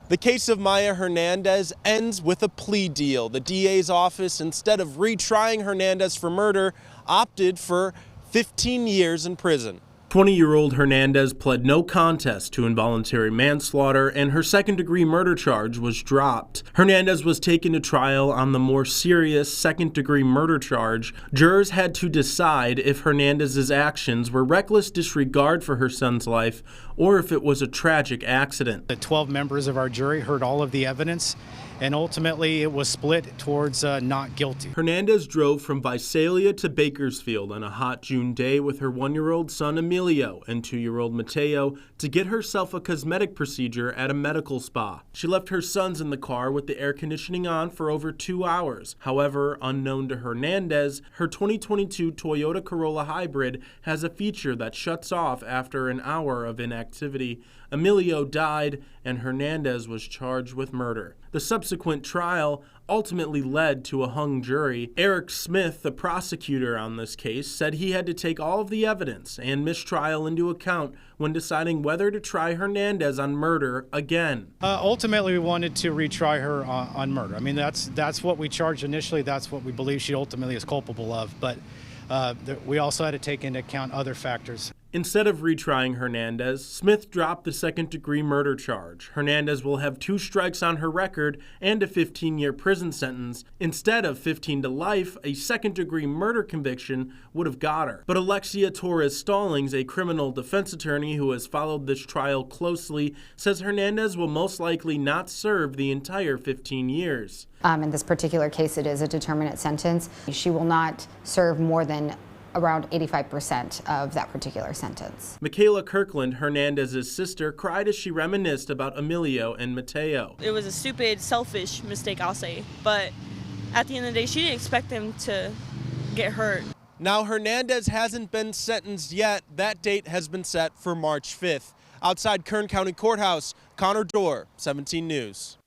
The case of Maya Hernandez ends with a plea deal. The DA's office, instead of retrying Hernandez for murder, opted for 15 years in prison. 20-year-old Hernandez pled no contest to involuntary manslaughter, and her second-degree murder charge was dropped. Hernandez was taken to trial on the more serious second-degree murder charge. Jurors had to decide if Hernandez's actions were reckless disregard for her son's life or if it was a tragic accident. The 12 members of our jury heard all of the evidence, and ultimately it was split towards not guilty. Hernandez drove from Visalia to Bakersfield on a hot June day with her 1-year-old son Emilio and 2-year-old Mateo to get herself a cosmetic procedure at a medical spa. She left her sons in the car with the air conditioning on for over 2 hours. However, unknown to Hernandez, her 2022 Toyota Corolla Hybrid has a feature that shuts off after an hour of inactivity. Emilio died, and Hernandez was charged with murder. The subsequent trial ultimately led to a hung jury. Eric Smith, the prosecutor on this case, said he had to take all of the evidence and mistrial into account when deciding whether to try Hernandez on murder again. Ultimately, we wanted to retry her on murder. I mean, that's what we charged initially. That's what we believe she ultimately is culpable of. But we also had to take into account other factors. Instead of retrying Hernandez, Smith dropped the second-degree murder charge. Hernandez will have 2 strikes on her record and a 15-year prison sentence. Instead of 15 to life, a second-degree murder conviction would have got her. But Alexia Torres Stallings, a criminal defense attorney who has followed this trial closely, says Hernandez will most likely not serve the entire 15 years. In this particular case, it is a determinate sentence. She will not serve more than around 85% of that particular sentence. Michaela Kirkland, Hernandez's sister, cried as she reminisced about Emilio and Mateo. It was a stupid, selfish mistake, I'll say, but at the end of the day, she didn't expect them to get hurt. Now, Hernandez hasn't been sentenced yet. That date has been set for March 5th. Outside Kern County Courthouse, Connor Dorr, 17 News.